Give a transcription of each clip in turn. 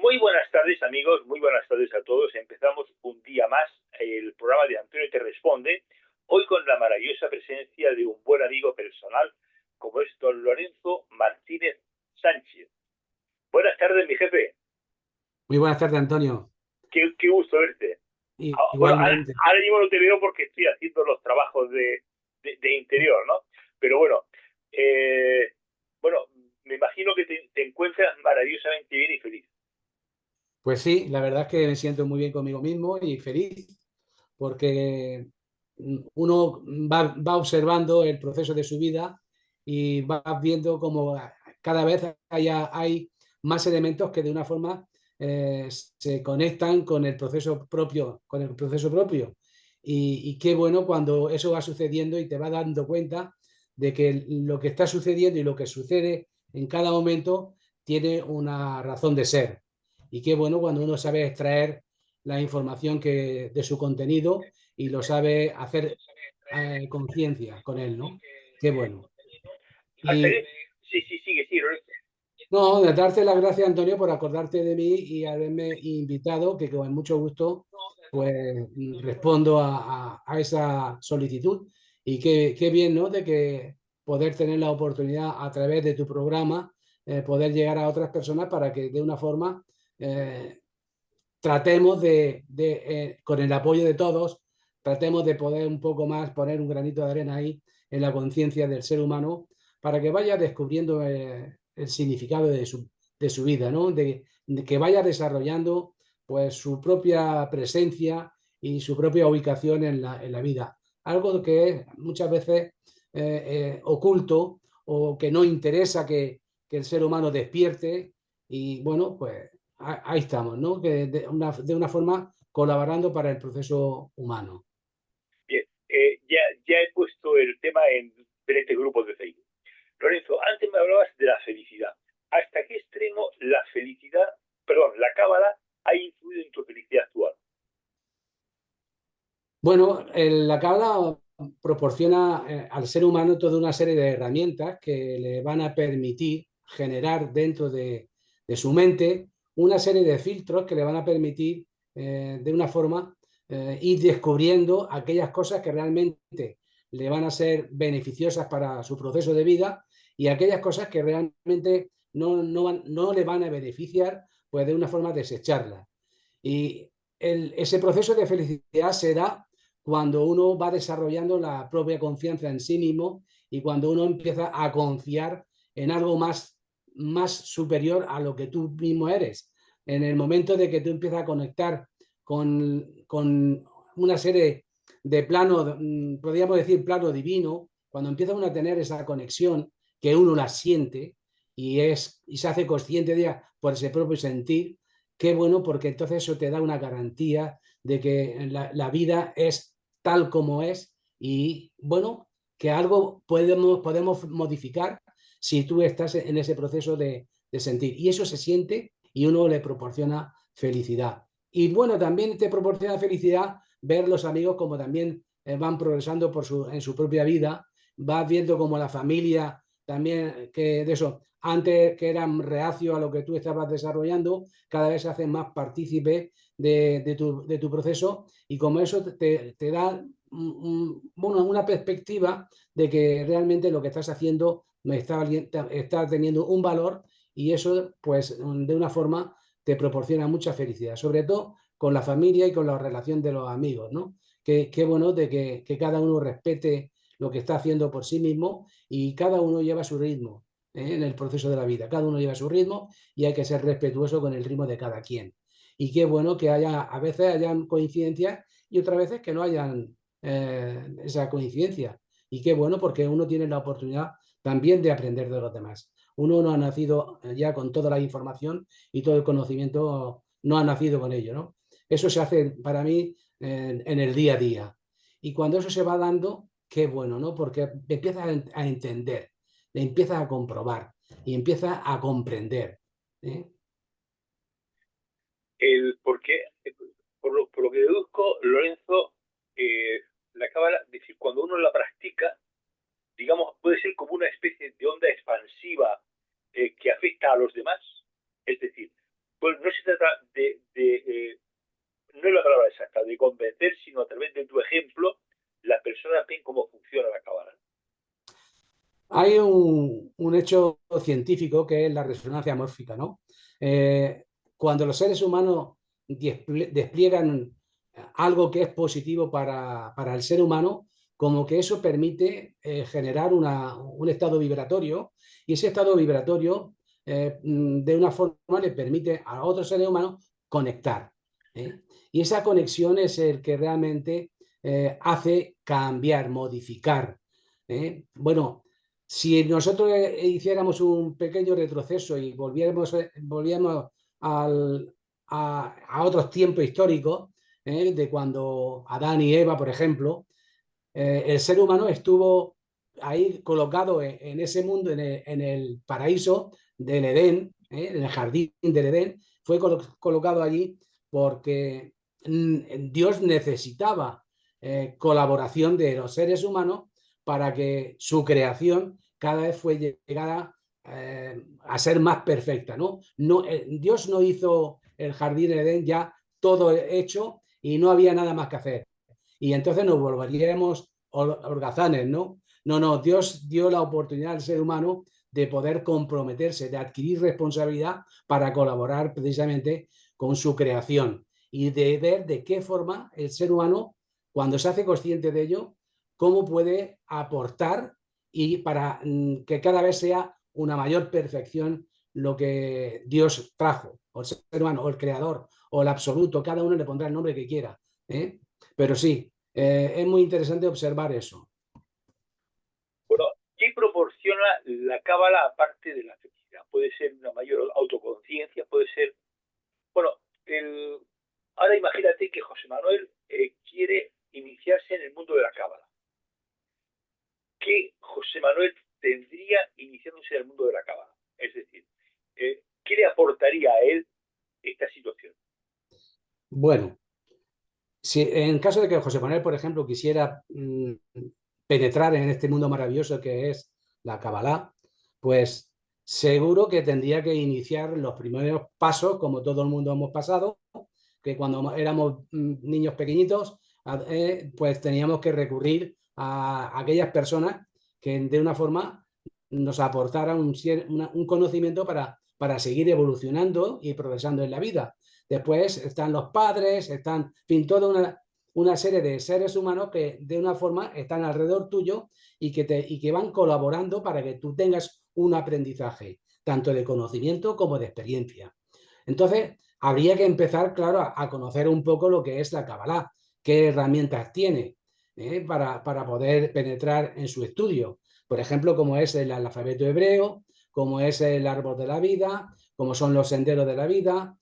Muy buenas tardes, amigos, muy buenas tardes a todos. Empezamos un día más el programa de Antonio Te Responde, hoy con la maravillosa presencia de un buen amigo personal, como es don Lorenzo Martínez Sánchez. Buenas tardes, mi jefe. Muy buenas tardes, Antonio. Qué gusto verte. Bueno, Igualmente. ahora mismo no te veo porque estoy haciendo los trabajos de interior, ¿no? Pero eh, bueno, me imagino que te encuentras maravillosamente bien y feliz. Pues sí, la verdad es que me siento muy bien conmigo mismo y feliz porque uno va observando el proceso de su vida y va viendo cómo cada vez hay más elementos que de una forma se conectan con el proceso propio, con el proceso propio. Y qué bueno cuando eso va sucediendo y te va dando cuenta de que lo que está sucediendo y lo que sucede en cada momento tiene una razón de ser. Y qué bueno cuando uno sabe extraer la información de su contenido y lo sabe hacer conciencia con él, ¿no? Qué bueno. Hasta Y que... Sí, sí, sigue, sí, Lorenzo. no, de darte las gracias, Antonio, por acordarte de mí y haberme invitado, que con mucho gusto, pues respondo a esa solicitud. Y qué bien, ¿no? De que poder tener la oportunidad a través de tu programa, poder llegar a otras personas para que de una forma eh, tratemos con el apoyo de todos, tratemos de poder un poco más poner un granito de arena ahí en la conciencia del ser humano para que vaya descubriendo el significado de su vida, ¿no? De que vaya desarrollando pues su propia presencia y su propia ubicación en la vida. Algo que es muchas veces oculto o que no interesa que el ser humano despierte y bueno, pues ahí estamos, ¿no? Que de una forma colaborando para el proceso humano. Bien, ya he puesto el tema en diferentes grupos de Facebook. Lorenzo, antes me hablabas de la felicidad. ¿Hasta qué extremo la felicidad, perdón, la cábala ha influido en tu felicidad actual? Bueno, la Cábala proporciona al ser humano toda una serie de herramientas que le van a permitir generar dentro de su mente una serie de filtros que le van a permitir de una forma ir descubriendo aquellas cosas que realmente le van a ser beneficiosas para su proceso de vida y aquellas cosas que realmente no le van a beneficiar, pues de una forma desecharlas. Y ese proceso de felicidad se da cuando uno va desarrollando la propia confianza en sí mismo y cuando uno empieza a confiar en algo más superior a lo que tú mismo eres. En el momento de que tú empiezas a conectar con una serie de planos, podríamos decir plano divino, cuando empieza uno a tener esa conexión que uno la siente y se hace consciente de ella por ese propio sentir, qué bueno porque entonces eso te da una garantía de que la vida es tal como es y bueno, que algo podemos modificar si tú estás en ese proceso de sentir. Y eso se siente y uno le proporciona felicidad. Y bueno, también te proporciona felicidad ver los amigos como también van progresando en su propia vida, vas viendo como la familia también, que de eso, antes que eran reacios a lo que tú estabas desarrollando, cada vez se hacen más partícipes de tu proceso y como eso te da bueno, una perspectiva de que realmente lo que estás haciendo está teniendo un valor y eso pues de una forma te proporciona mucha felicidad, sobre todo con la familia y con la relación de los amigos, ¿no? Qué bueno de que cada uno respete lo que está haciendo por sí mismo y cada uno lleva su ritmo en el proceso de la vida. Cada uno lleva su ritmo y hay que ser respetuoso con el ritmo de cada quien. Y qué bueno que a veces hayan coincidencias y otras veces que no hayan esa coincidencia. Y qué bueno porque uno tiene la oportunidad también de aprender de los demás. Uno no ha nacido ya con toda la información y todo el conocimiento, no ha nacido con ello, ¿no? Eso se hace para mí en el día a día. Y cuando eso se va dando, qué bueno, ¿no? Porque empiezas a entender, empiezas a comprobar y empiezas a comprender. ¿Eh? Porque, por lo que deduzco, Lorenzo, eh, la cábala, es decir, cuando uno la practica, digamos, puede ser como una especie de onda expansiva que afecta a los demás. Es decir, Pues no se trata no es la palabra exacta, de convencer, sino a través de tu ejemplo, las personas ven cómo funciona la cábala. Hay un hecho científico que es la resonancia mórfica, ¿no? Cuando los seres humanos despliegan algo que es positivo para el ser humano, como que eso permite generar un estado vibratorio, y ese estado vibratorio de una forma le permite a otros seres humanos conectar, ¿eh? Y esa conexión es el que realmente hace cambiar, modificar, ¿eh? Bueno, si nosotros hiciéramos un pequeño retroceso y volviéramos a otros tiempos históricos, de cuando Adán y Eva, por ejemplo, el ser humano estuvo ahí colocado en ese mundo, en el paraíso del Edén, en el jardín del Edén, fue colocado allí porque Dios necesitaba colaboración de los seres humanos para que su creación cada vez llegara a ser más perfecta, ¿no? Dios no hizo el jardín del Edén ya todo hecho y no había nada más que hacer. Y entonces nos volveríamos holgazanes, ¿no? No, no, Dios dio la oportunidad al ser humano de poder comprometerse, de adquirir responsabilidad para colaborar precisamente con su creación y de ver de qué forma el ser humano, cuando se hace consciente de ello, cómo puede aportar y para que cada vez sea una mayor perfección lo que Dios trajo, o el ser humano, o el creador, o el absoluto, cada uno le pondrá el nombre que quiera, ¿eh? Pero sí, es muy interesante observar eso. Bueno, ¿qué proporciona la cábala aparte de la felicidad? Puede ser una mayor autoconciencia, puede ser... Bueno, ahora imagínate que José Manuel quiere iniciarse en el mundo de la cábala. ¿Qué José Manuel tendría iniciándose en el mundo de la cábala? Es decir, ¿qué le aportaría a él esta situación? Bueno, si en caso de que José Manuel, por ejemplo, quisiera penetrar en este mundo maravilloso que es la Kabbalah, pues seguro que tendría que iniciar los primeros pasos, como todo el mundo hemos pasado, que cuando éramos niños pequeñitos, pues teníamos que recurrir a aquellas personas que de una forma nos aportaran un conocimiento para seguir evolucionando y progresando en la vida. Después están los padres, están, en fin, toda una serie de seres humanos que de una forma están alrededor tuyo y que van colaborando para que tú tengas un aprendizaje, tanto de conocimiento como de experiencia. Entonces, habría que empezar, claro, a conocer un poco lo que es la Kabbalah, qué herramientas tiene para poder penetrar en su estudio. Por ejemplo, como es el alfabeto hebreo, como es el árbol de la vida, como son los senderos de la vida,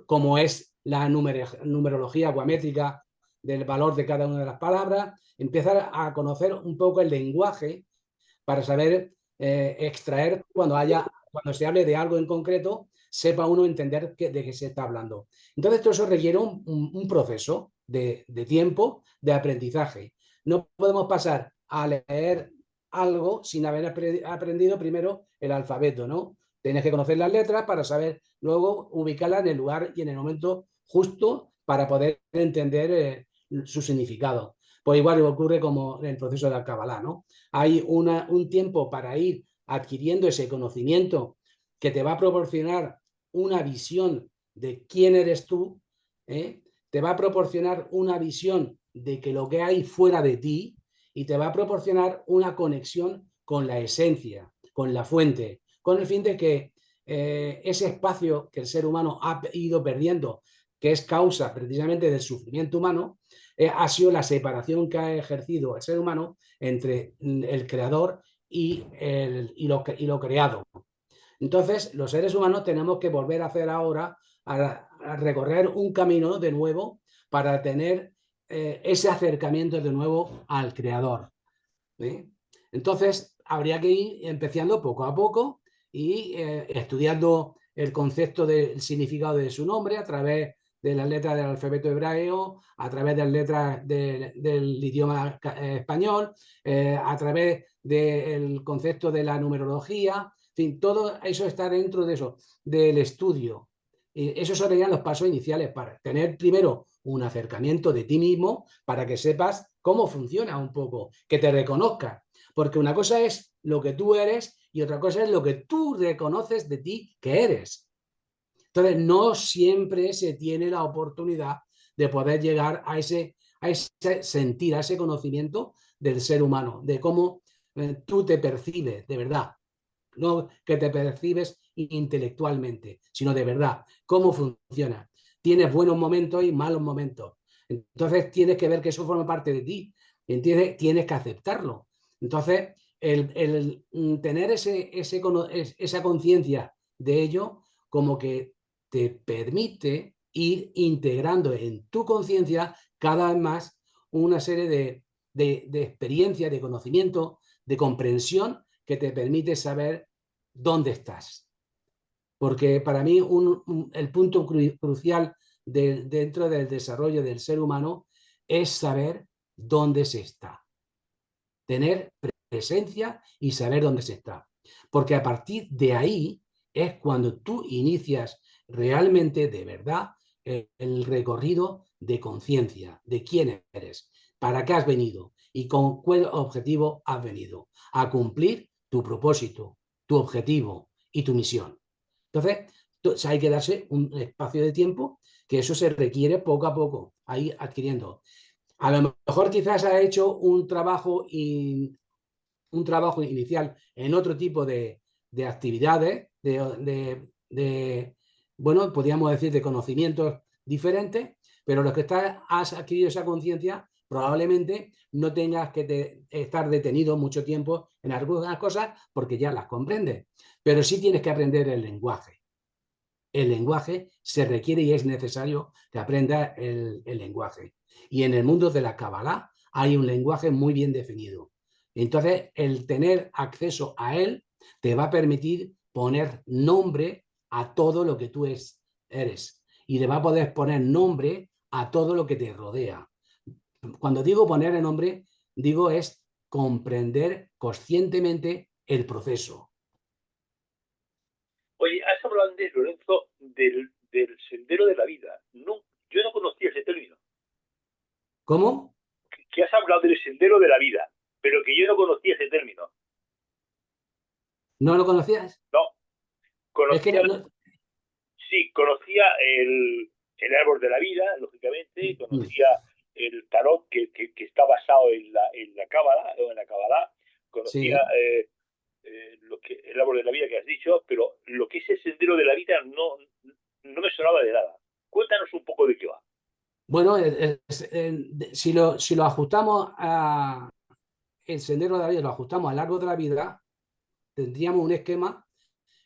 como es la numerología guamétrica del valor de cada una de las palabras, empezar a conocer un poco el lenguaje para saber extraer cuando se hable de algo en concreto, sepa uno entender de qué se está hablando. Entonces, todo eso requiere un proceso de tiempo, de aprendizaje. No podemos pasar a leer algo sin haber aprendido primero el alfabeto, ¿no? Tienes que conocer las letras para saber luego ubicarlas en el lugar y en el momento justo para poder entender su significado. Pues igual ocurre como en el proceso de la Kabbalah, ¿no? Hay un tiempo para ir adquiriendo ese conocimiento que te va a proporcionar una visión de quién eres tú, ¿eh? Te va a proporcionar una visión de que lo que hay fuera de ti y te va a proporcionar una conexión con la esencia, con la fuente, con el fin de que ese espacio que el ser humano ha ido perdiendo, que es causa precisamente del sufrimiento humano, ha sido la separación que ha ejercido el ser humano entre el creador y lo creado. Entonces, los seres humanos tenemos que volver a hacer ahora, a recorrer un camino de nuevo para tener ese acercamiento de nuevo al creador. ¿Sí? Entonces, habría que ir empezando poco a poco y estudiando el concepto del significado de su nombre a través de las letras del alfabeto hebreo, a través de las letras del idioma español, a través del concepto de la numerología, en fin, todo eso está dentro de eso, del estudio, esos serían los pasos iniciales para tener primero un acercamiento de ti mismo para que sepas cómo funciona un poco, que te reconozcas. Porque una cosa es lo que tú eres y otra cosa es lo que tú reconoces de ti que eres. Entonces, no siempre se tiene la oportunidad de poder llegar a ese sentir, a ese conocimiento del ser humano, de cómo tú te percibes de verdad. No que te percibes intelectualmente, sino de verdad, cómo funciona. Tienes buenos momentos y malos momentos. Entonces tienes que ver que eso forma parte de ti. ¿Entiendes? Tienes que aceptarlo. Entonces, tener esa conciencia de ello, como que te permite ir integrando en tu conciencia cada vez más una serie de experiencias, de conocimiento, de comprensión que te permite saber dónde estás. Porque para mí el punto crucial dentro del desarrollo del ser humano es saber dónde se está. Tener presencia y saber dónde se está. Porque a partir de ahí es cuando tú inicias realmente, de verdad, el recorrido de conciencia, de quién eres, para qué has venido y con qué objetivo has venido. A cumplir tu propósito, tu objetivo y tu misión. Entonces, hay que darse un espacio de tiempo que eso se requiere poco a poco, ahí adquiriendo. A lo mejor quizás ha hecho un trabajo inicial en otro tipo de actividades, bueno, podríamos decir de conocimientos diferentes, pero los que has adquirido esa conciencia, probablemente no tengas que estar detenido mucho tiempo en algunas cosas porque ya las comprendes, pero sí tienes que aprender el lenguaje. El lenguaje se requiere y es necesario que aprendas el lenguaje. Y en el mundo de la Kabbalah hay un lenguaje muy bien definido. Entonces, el tener acceso a él te va a permitir poner nombre a todo lo que tú eres. Y le va a poder poner nombre a todo lo que te rodea. Cuando digo poner el nombre, digo es comprender conscientemente el proceso. Oye, has hablado antes, Lorenzo, del sendero de la vida. No, yo no conocía ese término. ¿Cómo? Que has hablado del sendero de la vida, pero que yo no conocía ese término. ¿No lo conocías? No, Es que conocía, no. sí, conocía el árbol de la vida, lógicamente, Mm. conocía el tarot que está basado en la cábala, o en la cábala, conocía Sí. el árbol de la vida que has dicho, pero lo que es el sendero de la vida no me sonaba de nada. Cuéntanos un poco de qué va. Bueno, si lo ajustamos a el sendero de la vida, lo ajustamos a lo largo de la vida, tendríamos un esquema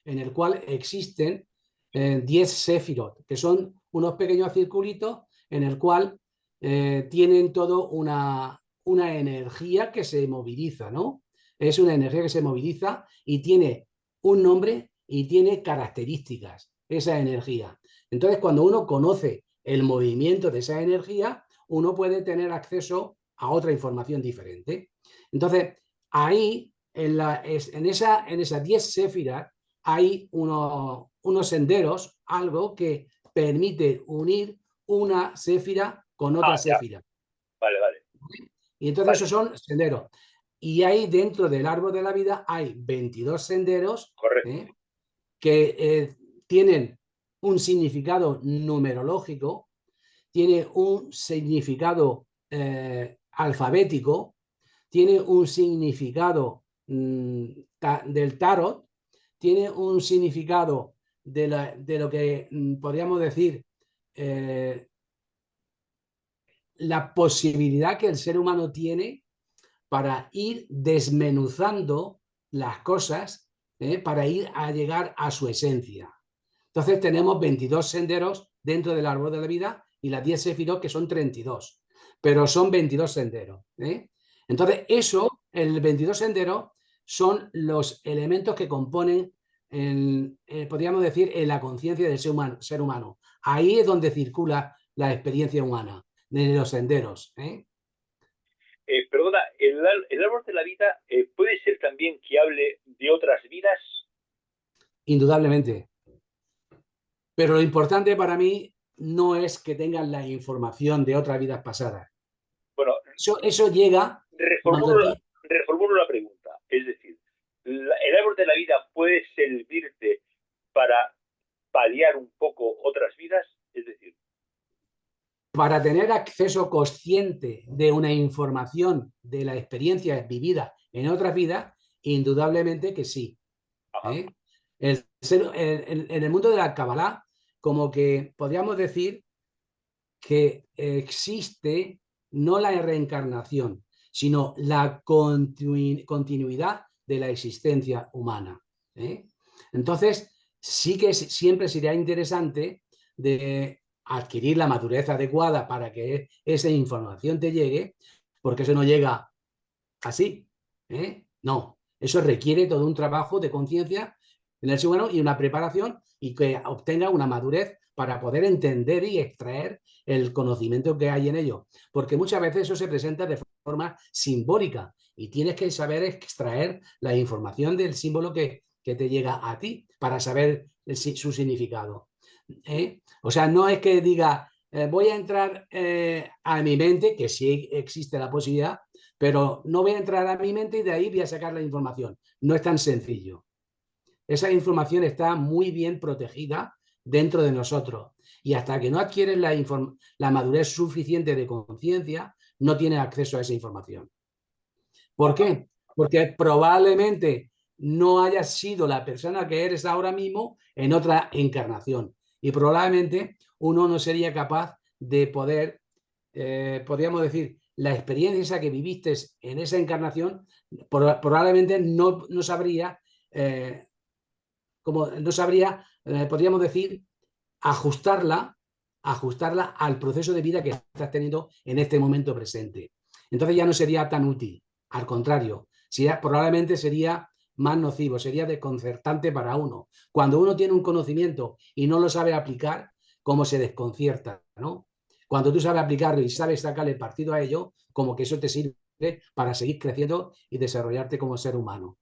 en el cual existen 10 sefirot, que son unos pequeños circulitos en el cual tienen todo una energía que se moviliza, ¿no? Es una energía que se moviliza y tiene un nombre y tiene características, esa energía. Entonces, cuando uno conoce el movimiento de esa energía, uno puede tener acceso a otra información diferente. Entonces, ahí, en esas 10 séfiras, hay unos senderos, algo que permite unir una séfira con Ah, otra ya, séfira. vale, vale, Y entonces vale, esos son senderos. Y ahí dentro del árbol de la vida hay 22 senderos correcto. ¿eh? Que tienen un significado numerológico, tiene un significado alfabético, tiene un significado del tarot, tiene un significado de lo que podríamos decir la posibilidad que el ser humano tiene para ir desmenuzando las cosas, para ir a llegar a su esencia. Entonces tenemos 22 senderos dentro del árbol de la vida y las 10 sefirot que son 32, pero son 22 senderos. Entonces el 22 senderos son los elementos que componen, podríamos decir, en la conciencia del ser humano. Ahí es donde circula la experiencia humana, de los senderos. Perdona, el árbol de la vida puede ser también que hable de otras vidas. Indudablemente. Pero lo importante para mí no es que tengan la información de otras vidas pasadas. Bueno, Eso llega cuando reformulo la pregunta. Es decir, el árbol de la vida puede servirte para paliar un poco otras vidas, es decir, para tener acceso consciente de una información de la experiencia vivida en otras vidas, indudablemente que sí. ¿Eh? En el mundo de la Kabbalah, como que podríamos decir que existe no la reencarnación, sino la continuidad de la existencia humana. ¿Eh? Entonces, sí que siempre sería interesante de adquirir la madurez adecuada para que esa información te llegue, porque eso no llega así. ¿Eh? No, eso requiere todo un trabajo de conciencia en el ser humano y una preparación y que obtenga una madurez para poder entender y extraer el conocimiento que hay en ello. Porque muchas veces eso se presenta de forma simbólica y tienes que saber extraer la información del símbolo que te llega a ti para saber su significado. O sea, no es que diga, voy a entrar a mi mente, que sí existe la posibilidad, pero no voy a entrar a mi mente y de ahí voy a sacar la información. No es tan sencillo. Esa información está muy bien protegida dentro de nosotros y hasta que no adquieres la madurez suficiente de conciencia, no tienes acceso a esa información. ¿Por qué? Porque probablemente no hayas sido la persona que eres ahora mismo en otra encarnación y probablemente uno no sería capaz de poder, podríamos decir, la experiencia que viviste en esa encarnación, probablemente no sabría, podríamos decir, ajustarla al proceso de vida que estás teniendo en este momento presente. Entonces ya no sería tan útil, al contrario, probablemente sería más nocivo, sería desconcertante para uno. Cuando uno tiene un conocimiento y no lo sabe aplicar, como se desconcierta, ¿no? Cuando tú sabes aplicarlo y sabes sacarle partido a ello, como que eso te sirve para seguir creciendo y desarrollarte como ser humano.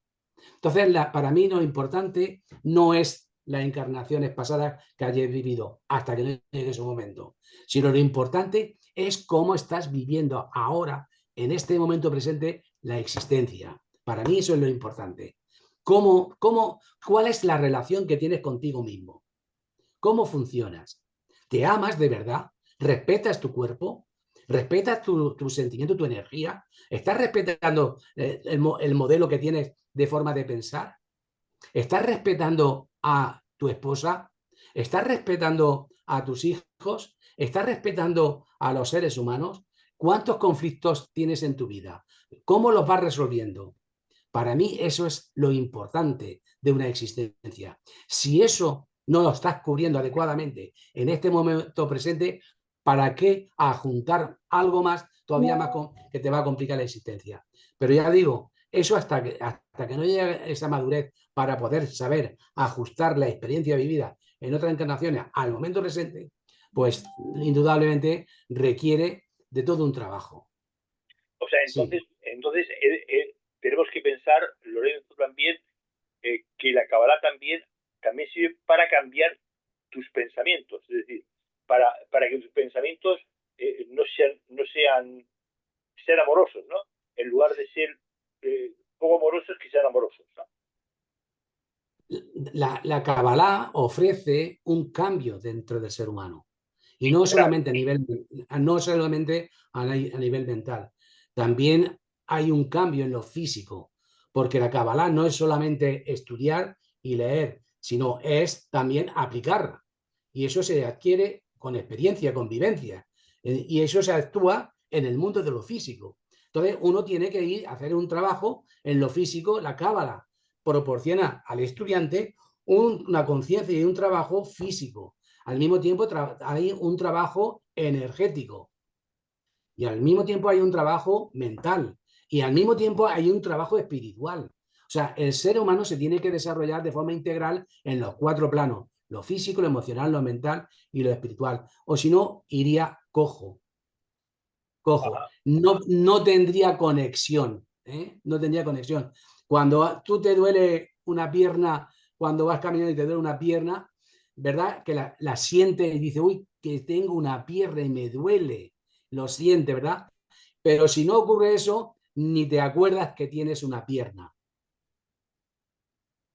Entonces, para mí lo importante no es las encarnaciones pasadas que hayas vivido hasta que no llegue su momento, sino lo importante es cómo estás viviendo ahora, en este momento presente, la existencia. Para mí eso es lo importante. ¿Cuál es la relación que tienes contigo mismo? ¿Cómo funcionas? ¿Te amas de verdad? ¿Respetas tu cuerpo? ¿Respetas tu sentimiento, tu energía? ¿Estás respetando el modelo que tienes de forma de pensar? ¿Estás respetando a tu esposa? ¿Estás respetando a tus hijos? ¿Estás respetando a los seres humanos? ¿Cuántos conflictos tienes en tu vida? ¿Cómo los vas resolviendo? Para mí eso es lo importante de una existencia. Si eso no lo estás cubriendo adecuadamente en este momento presente, ¿para qué adjuntar algo más todavía más que te va a complicar la existencia? Pero ya digo, eso hasta que no llegue esa madurez para poder saber ajustar la experiencia vivida en otras encarnaciones al momento presente, pues indudablemente requiere de todo un trabajo. O sea, Sí. entonces tenemos que pensar, Lorenzo, también, que la Kabbalah también sirve para cambiar tus pensamientos, es decir, para que tus pensamientos sean amorosos, ¿no? En lugar de ser poco amorosos, que sean amorosos, ¿no? La Kabbalah ofrece un cambio dentro del ser humano. Y no solamente a nivel mental. También hay un cambio en lo físico, porque la Kabbalah no es solamente estudiar y leer, sino es también aplicarla. Y eso se adquiere con experiencia, con vivencia. Y eso se actúa en el mundo de lo físico. Entonces, uno tiene que ir a hacer un trabajo en lo físico. La Kabbalah proporciona al estudiante una conciencia y un trabajo físico. Al mismo tiempo hay un trabajo energético y al mismo tiempo hay un trabajo mental y al mismo tiempo hay un trabajo espiritual. O sea, el ser humano se tiene que desarrollar de forma integral en los 4 planos, lo físico, lo emocional, lo mental y lo espiritual. O si no, iría cojo. No tendría conexión, ¿eh? No tendría conexión. Cuando tú te duele una pierna, cuando vas caminando y te duele una pierna, ¿verdad? Que la siente y dice, uy, que tengo una pierna y me duele. Lo siente, ¿verdad? Pero si no ocurre eso, ni te acuerdas que tienes una pierna.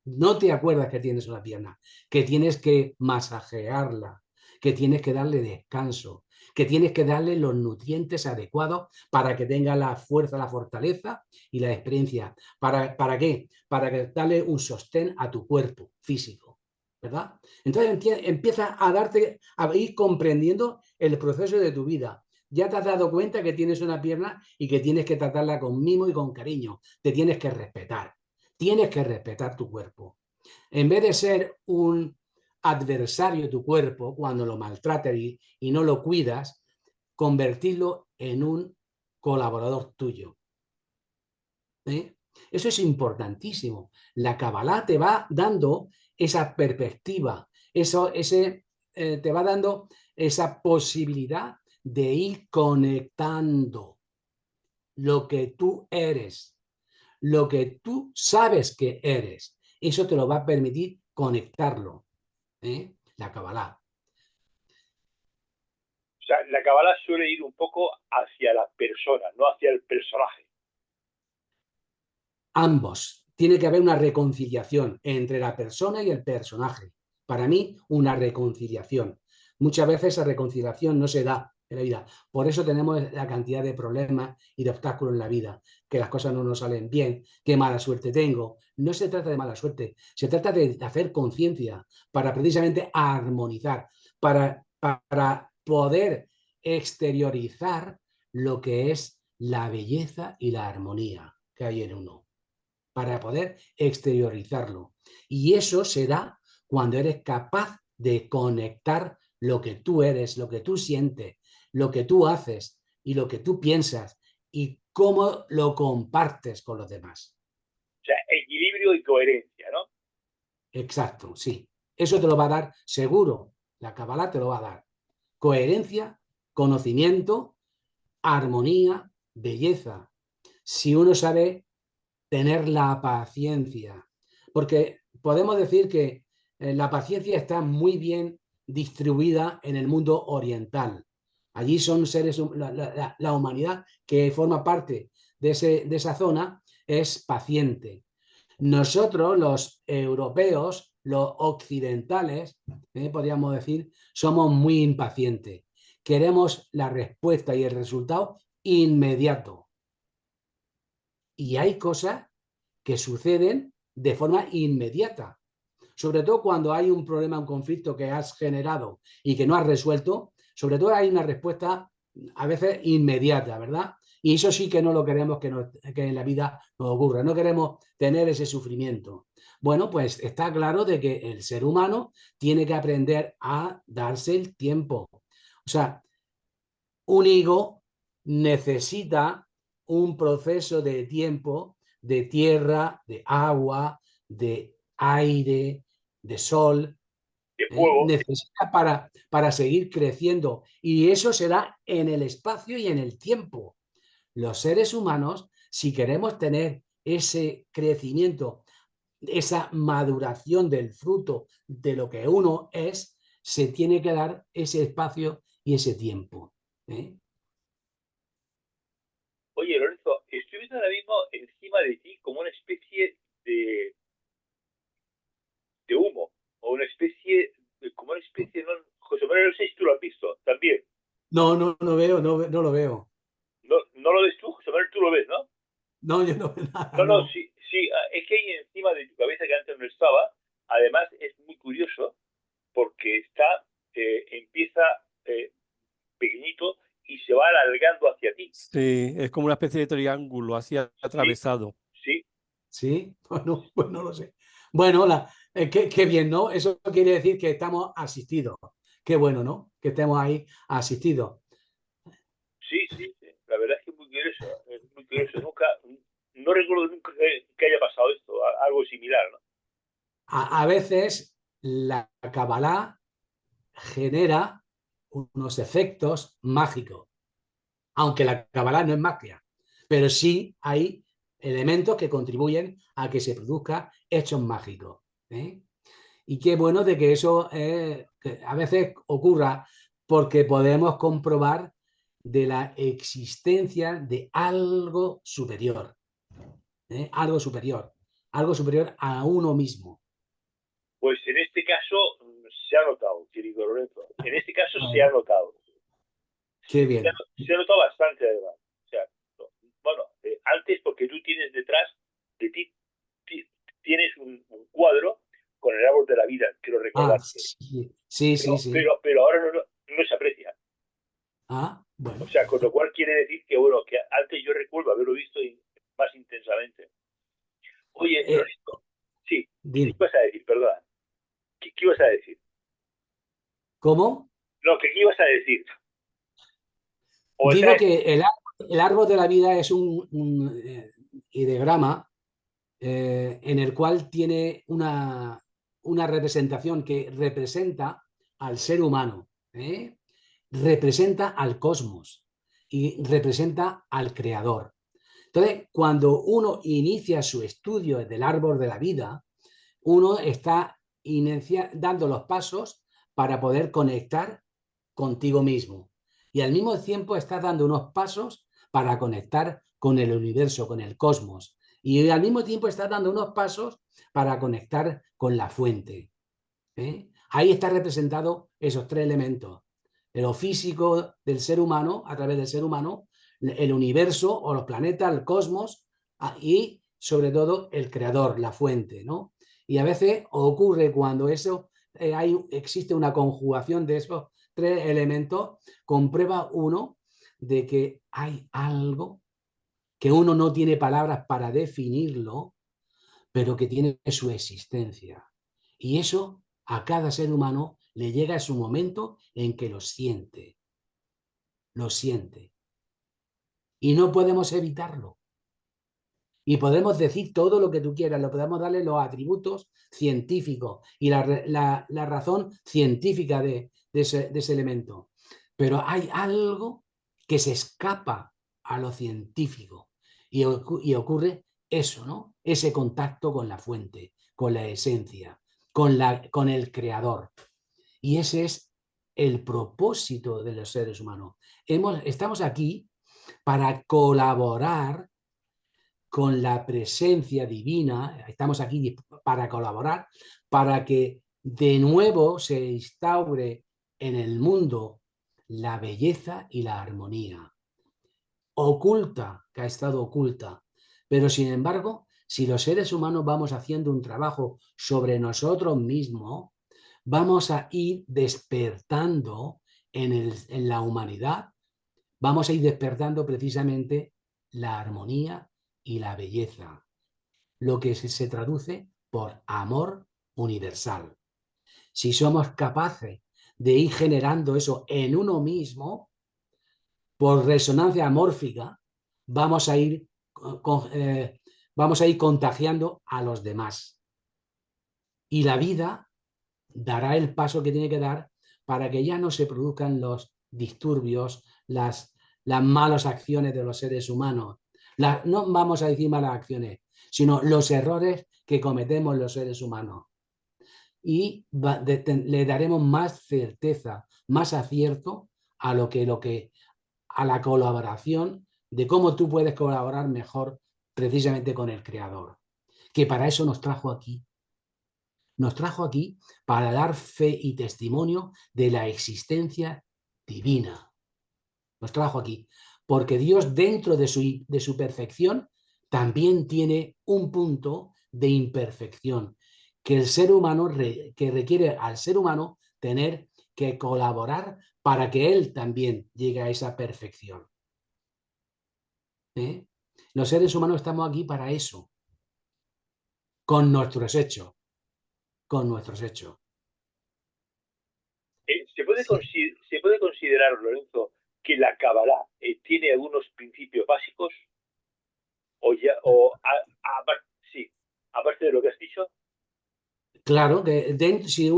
No te acuerdas que tienes una pierna, que tienes que masajearla, que tienes que darle descanso, que tienes que darle los nutrientes adecuados para que tenga la fuerza, la fortaleza y la experiencia. ¿Para qué? Para que darle un sostén a tu cuerpo físico, ¿verdad? Entonces empiezas a ir comprendiendo el proceso de tu vida. Ya te has dado cuenta que tienes una pierna y que tienes que tratarla con mimo y con cariño. Te tienes que respetar. Tienes que respetar tu cuerpo. En vez de ser un adversario de tu cuerpo cuando lo maltratas y no lo cuidas, convertirlo en un colaborador tuyo. ¿Eh? Eso es importantísimo. La Kabbalah te va dando esa perspectiva, te va dando esa posibilidad de ir conectando lo que tú eres, lo que tú sabes que eres. Eso te lo va a permitir conectarlo. La Kabbalah. O sea, la Kabbalah suele ir un poco hacia la persona, no hacia el personaje. Ambos. Tiene que haber una reconciliación entre la persona y el personaje. Para mí, una reconciliación. Muchas veces esa reconciliación no se da en la vida. Por eso tenemos la cantidad de problemas y de obstáculos en la vida, que las cosas no nos salen bien, qué mala suerte tengo. No se trata de mala suerte, se trata de hacer conciencia para precisamente armonizar, para poder exteriorizar lo que es la belleza y la armonía que hay en uno, para poder exteriorizarlo. Y eso se da cuando eres capaz de conectar lo que tú eres, lo que tú sientes, lo que tú haces y lo que tú piensas y cómo lo compartes con los demás. O sea, equilibrio y coherencia, ¿no? Exacto, sí. Eso te lo va a dar seguro. La Kabbalah te lo va a dar. Coherencia, conocimiento, armonía, belleza. Si uno sabe tener la paciencia, porque podemos decir que la paciencia está muy bien distribuida en el mundo oriental. Allí son seres, la humanidad que forma parte de esa zona es paciente. Nosotros, los europeos, los occidentales, podríamos decir, somos muy impacientes. Queremos la respuesta y el resultado inmediato. Y hay cosas que suceden de forma inmediata. Sobre todo cuando hay un problema, un conflicto que has generado y que no has resuelto, sobre todo hay una respuesta a veces inmediata, ¿verdad? Y eso sí que no lo queremos que en la vida nos ocurra, no queremos tener ese sufrimiento. Bueno, pues está claro de que el ser humano tiene que aprender a darse el tiempo. O sea, un higo necesita un proceso de tiempo, de tierra, de agua, de aire, de sol, De fuego. necesita para seguir creciendo. Y eso se da en el espacio y en el tiempo. Los seres humanos, si queremos tener ese crecimiento, esa maduración del fruto de lo que uno es, se tiene que dar ese espacio y ese tiempo. Oye, Lorenzo, estoy viendo ahora mismo encima de ti como una especie de humo, o una especie, como una especie, no, José Manuel, no sé si tú lo has visto también. No, no veo, no lo veo. No, no lo ves tú, José Manuel, tú lo ves, ¿no? No, yo no veo nada, No, no, no. sí, sí, es que hay encima de tu cabeza que antes no estaba. Además, es muy curioso porque empieza eh, pequeñito y se va alargando hacia ti. Sí, es como una especie de triángulo así Sí, atravesado. sí, Sí, bueno, pues no lo sé. Bueno, qué bien, ¿no? Eso quiere decir que estamos asistidos. Qué bueno, ¿no? Que estemos ahí asistidos. sí, sí, sí. La verdad es que es muy curioso. Nunca, no recuerdo nunca que haya pasado esto, algo similar, ¿no? A veces la Kabbalah genera unos efectos mágicos, aunque la Kabbalah no es magia, pero sí hay elementos que contribuyen a que se produzcan hechos mágicos. ¿eh? Y qué bueno de que eso que a veces ocurra, porque podemos comprobar de la existencia de algo superior, algo superior a uno mismo. Pues en este caso se ha notado, querido Lorenzo. En este caso se ha notado. Qué bien. Se ha notado bastante, además. O sea, bueno, antes porque tú tienes detrás de ti, tienes un cuadro con el árbol de la vida, quiero Ah, recordarte. sí, sí, sí, sí. Pero ahora no se aprecia. Ah, bueno. O sea, con lo cual quiere decir que, bueno, que antes yo recuerdo haberlo visto más intensamente. Oye, Lorenzo, sí, ¿qué Dime. ibas a decir? Perdona. ¿Qué ibas a decir? ¿Cómo? No, ¿qué ibas a decir? O Digo estás... que el árbol de la vida es un ideograma en el cual tiene una representación que representa al ser humano, representa al cosmos y representa al creador. Entonces, cuando uno inicia su estudio del árbol de la vida, uno está dando los pasos para poder conectar contigo mismo. Y al mismo tiempo estás dando unos pasos para conectar con el universo, con el cosmos. Y al mismo tiempo estás dando unos pasos para conectar con la fuente. Ahí está representado esos tres elementos. Lo físico del ser humano, a través del ser humano, el universo o los planetas, el cosmos y sobre todo el creador, la fuente, ¿no? Y a veces ocurre cuando eso existe una conjugación de esos tres elementos, comprueba uno de que hay algo que uno no tiene palabras para definirlo, pero que tiene su existencia. Y eso a cada ser humano le llega a su momento en que lo siente, lo siente. Y no podemos evitarlo. Y podemos decir todo lo que tú quieras, lo podemos darle los atributos científicos y la razón científica de ese elemento. Pero hay algo que se escapa a lo científico y ocurre eso, ¿no? Ese contacto con la fuente, con la esencia, con el creador. Y ese es el propósito de los seres humanos. Estamos aquí para colaborar con la presencia divina, estamos aquí para colaborar, para que de nuevo se instaure en el mundo la belleza y la armonía, oculta, que ha estado oculta. Pero sin embargo, si los seres humanos vamos haciendo un trabajo sobre nosotros mismos, vamos a ir despertando en la humanidad, vamos a ir despertando precisamente la armonía y la belleza, lo que se traduce por amor universal. Si somos capaces de ir generando eso en uno mismo, por resonancia amórfica, vamos vamos a ir contagiando a los demás. Y la vida dará el paso que tiene que dar para que ya no se produzcan los disturbios, las malas acciones de los seres humanos. No vamos a decir malas acciones, sino los errores que cometemos los seres humanos. Y le daremos más certeza, más acierto a a la colaboración de cómo tú puedes colaborar mejor precisamente con el creador, que para eso nos trajo aquí. Nos trajo aquí para dar fe y testimonio de la existencia divina. Nos trajo aquí, porque Dios dentro de su perfección también tiene un punto de imperfección, que el ser humano, que requiere al ser humano tener que colaborar para que él también llegue a esa perfección. Los seres humanos estamos aquí para eso, con nuestros hechos, con nuestros hechos. ¿Se puede considerar, Lorenzo, que la Kabbalah tiene algunos principios básicos? Sí, aparte de lo que has dicho. Claro, si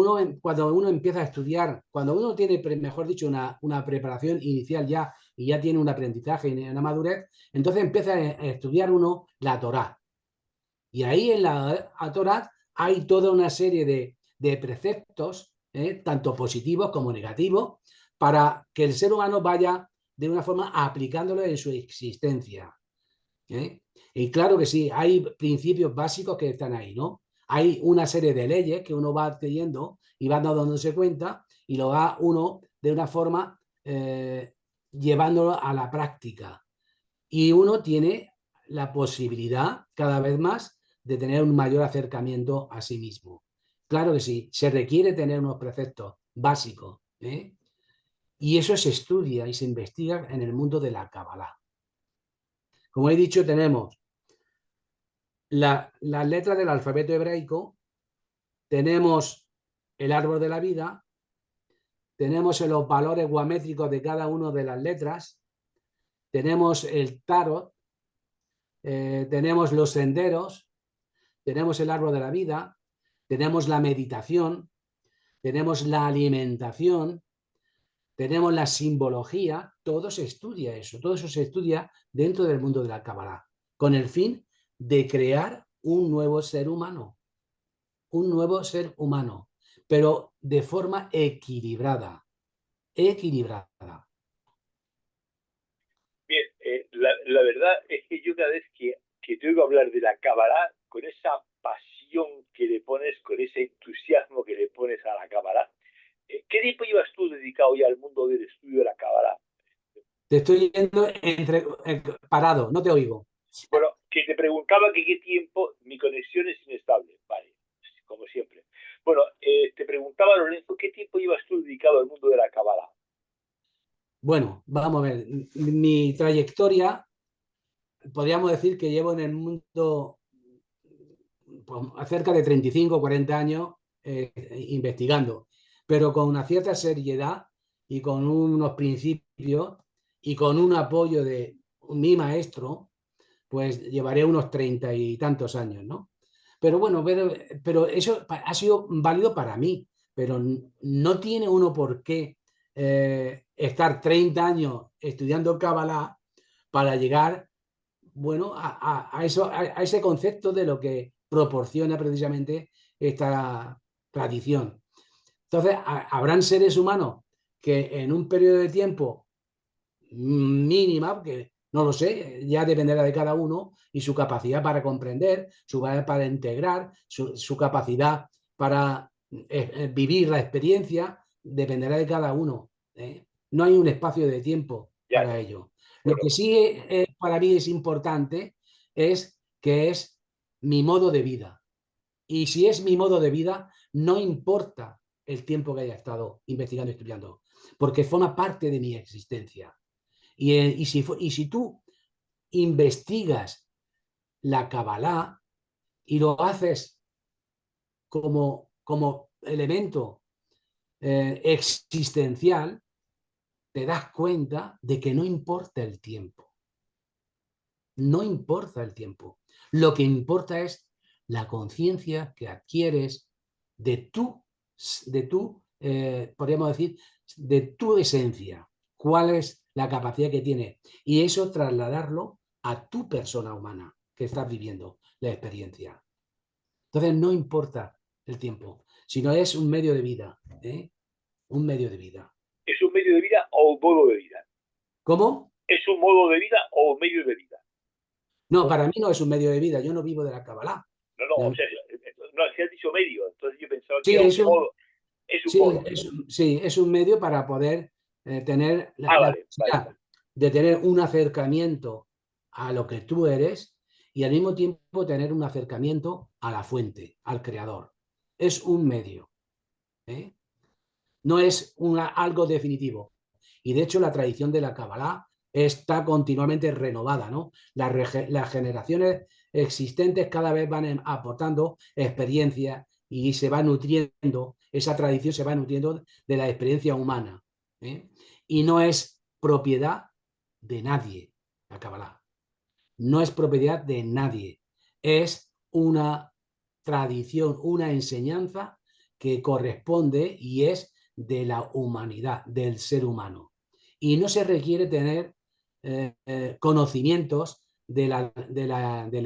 cuando uno empieza a estudiar, cuando uno tiene, mejor dicho, una preparación inicial ya y ya tiene un aprendizaje y una madurez, entonces empieza a estudiar la Torá. Y ahí en la Torá hay toda una serie de preceptos, tanto positivos como negativos, para que el ser humano vaya de una forma aplicándolo en su existencia. Y claro que sí, hay principios básicos que están ahí, ¿no? Hay una serie de leyes que uno va adquiriendo y va dándose cuenta y lo va uno de una forma llevándolo a la práctica. Y uno tiene la posibilidad cada vez más de tener un mayor acercamiento a sí mismo. Claro que sí, se requiere tener unos preceptos básicos, y eso se estudia y se investiga en el mundo de la Kabbalah. Como he dicho, tenemos las letras del alfabeto hebraico, tenemos el árbol de la vida, tenemos los valores guamétricos de cada una de las letras, tenemos el tarot, tenemos los senderos, tenemos el árbol de la vida, tenemos la meditación, tenemos la alimentación, tenemos la simbología. Todo se estudia eso, todo eso se estudia dentro del mundo de la Kabbalah, con el fin de crear un nuevo ser humano, pero de forma equilibrada. Bien, la verdad es que yo cada vez que te oigo hablar de la Kabbalah, con esa pasión que le pones, con ese entusiasmo que le pones a la Kabbalah, ¿qué tiempo llevas tú dedicado ya al mundo del estudio de la Kabbalah? Te estoy yendo parado, no te oigo. Bueno, que te preguntaba que qué tiempo, mi conexión es inestable, vale, como siempre. Bueno, te preguntaba, Lorenzo, ¿qué tiempo llevas tú dedicado al mundo de la Kabbalah? Bueno, vamos a ver, mi trayectoria, podríamos decir que llevo en el mundo pues, cerca de 35 o 40 años investigando, pero con una cierta seriedad y con unos principios y con un apoyo de mi maestro, pues llevaré unos 30 y tantos años, ¿no? Pero bueno, pero eso ha sido válido para mí, pero no tiene uno por qué estar 30 años estudiando Kabbalah para llegar, bueno, a ese concepto de lo que proporciona precisamente esta tradición. Entonces, habrán seres humanos que en un periodo de tiempo mínima, que no lo sé, ya dependerá de cada uno y su capacidad para comprender, su capacidad para integrar, su capacidad para vivir la experiencia, dependerá de cada uno. No hay un espacio de tiempo Ya, para ello. Lo bueno, que sí para mí es importante es que es mi modo de vida. Y si es mi modo de vida, no importa el tiempo que haya estado investigando y estudiando, porque forma parte de mi existencia. Y si tú investigas la Kabbalah y lo haces como elemento existencial, te das cuenta de que no importa el tiempo. No importa el tiempo. Lo que importa es la conciencia que adquieres podríamos decir, de tu esencia. ¿Cuál es la capacidad que tiene? Y eso trasladarlo a tu persona humana que estás viviendo la experiencia. Entonces no importa el tiempo, sino es un medio de vida. Un medio de vida. ¿es un medio de vida o un modo de vida? ¿Cómo? ¿Es un modo de vida o un medio de vida? No, para mí no es un medio de vida. Yo no vivo de la Kabbalah. No, no, o sea, no, se ha dicho medio, entonces yo pensaba que Sí, era un modo, es un modo. sí, es un medio para poder tener la Vale, vale. posibilidad de tener un acercamiento a lo que tú eres y al mismo tiempo tener un acercamiento a la fuente, al creador. Es un medio. No es algo definitivo. Y de hecho la tradición de la Kabbalah está continuamente renovada, ¿no? Las generaciones existentes cada vez van aportando experiencia y se va nutriendo, esa tradición se va nutriendo de la experiencia humana. Y no es propiedad de nadie, la Kabbalah. No es propiedad de nadie. Es una tradición, una enseñanza que corresponde y es de la humanidad, del ser humano. Y no se requiere tener conocimientos del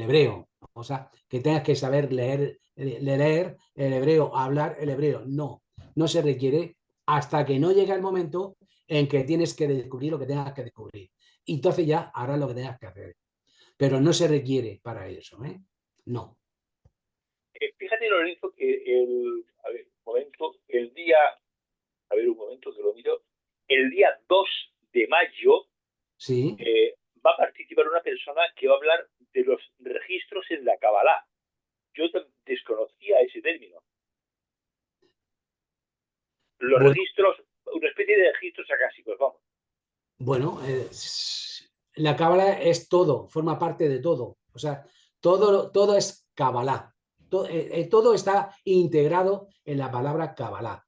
hebreo, o sea, que tengas que saber leer el hebreo, hablar el hebreo. No, no se requiere hasta que no llega el momento en que tienes que descubrir lo que tengas que descubrir. Y entonces ya harás lo que tengas que hacer. Pero no se requiere para eso, ¿eh? No. Fíjate, Lorenzo, que a ver, un momento, un momento que lo miro, el día 2 de mayo Sí. Va a participar una persona que va a hablar de los registros en la Kabbalah. Yo desconocía ese término. Los Bueno, registros, una especie de registros acásicos, vamos. bueno, la cábala es todo, forma parte de todo. O sea, todo es Kabbalah. Todo está integrado en la palabra Kabbalah.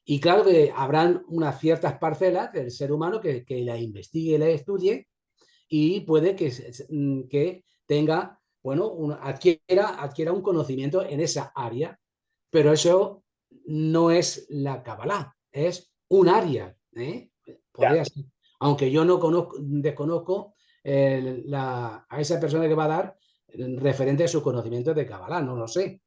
Y claro que habrán unas ciertas parcelas del ser humano que la investigue y la estudie y puede que tenga, bueno, adquiera un conocimiento en esa área, pero eso no es la Kabbalah, es un área, ¿eh? Ya, Podría ser. Aunque yo no desconozco a esa persona que va a dar referente a su conocimiento de Kabbalah, no lo sé.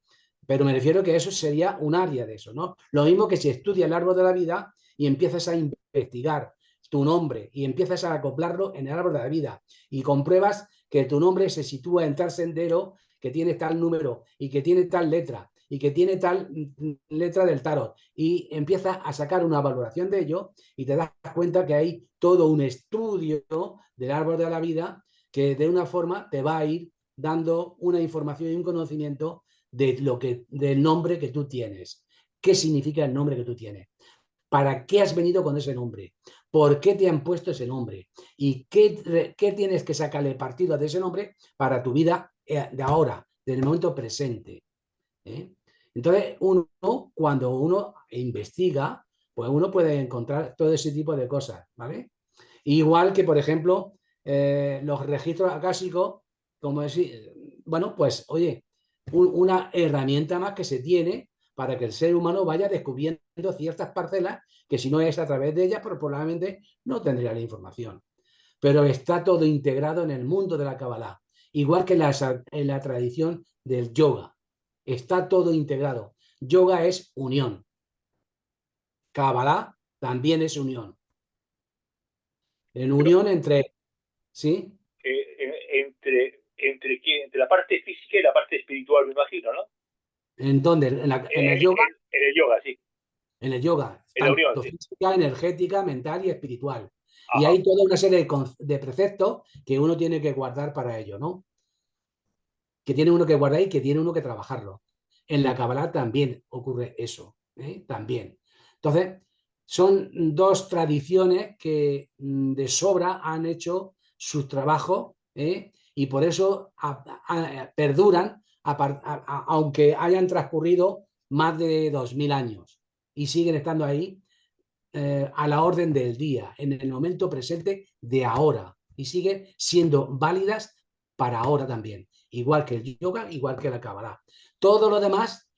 Pero me refiero que eso sería un área de eso, ¿no? Lo mismo que si estudias el árbol de la vida y empiezas a investigar tu nombre y empiezas a acoplarlo en el árbol de la vida y compruebas que tu nombre se sitúa en tal sendero, que tiene tal número y que tiene tal letra y que tiene tal letra del tarot y empiezas a sacar una valoración de ello y te das cuenta que hay todo un estudio del árbol de la vida que de una forma te va a ir dando una información y un conocimiento del nombre que tú tienes. ¿Qué significa el nombre que tú tienes? ¿Para qué has venido con ese nombre? ¿Por qué te han puesto ese nombre? ¿Y qué tienes que sacarle partido de ese nombre para tu vida de ahora, del momento presente? ¿Eh? Entonces, cuando uno investiga, pues uno puede encontrar todo ese tipo de cosas, ¿vale? Igual que, por ejemplo, los registros acásicos, como decir, bueno, pues, oye, una herramienta más que se tiene para que el ser humano vaya descubriendo ciertas parcelas que si no es a través de ellas, pues probablemente no tendría la información. Pero está todo integrado en el mundo de la Kabbalah, igual que en la tradición del yoga. Está todo integrado. Yoga es unión. Kabbalah también es unión. En pero unión entre, ¿sí? entre la parte física y la parte espiritual, me imagino, ¿no? ¿En dónde? En el yoga, En el yoga, sí. en el yoga, En la unión, tanto sí. física, energética, mental y espiritual. Y Ajá. hay toda una serie de preceptos que uno tiene que guardar para ello, ¿no? Que tiene uno que guardar y que tiene uno que trabajarlo. En la Kabbalah también ocurre eso, ¿eh? También. Entonces, son dos tradiciones que de sobra han hecho sus trabajos, ¿eh? Y por eso perduran, aunque hayan transcurrido más de 2000 años y siguen estando ahí a la orden del día, en el momento presente de ahora, y siguen siendo válidas para ahora también, igual que el yoga, igual que la Kabbalah. Todo lo demás,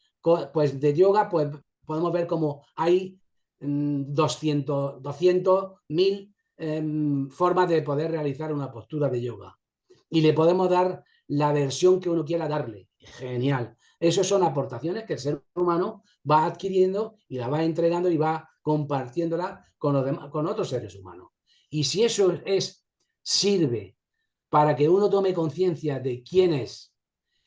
pues de yoga, pues podemos ver como hay 200.000 formas de poder realizar una postura de yoga. Y le podemos dar la versión que uno quiera darle. Genial. Esas son aportaciones que el ser humano va adquiriendo y la va entregando y va compartiéndola con los demás, con otros seres humanos. Y si eso sirve para que uno tome conciencia de quién es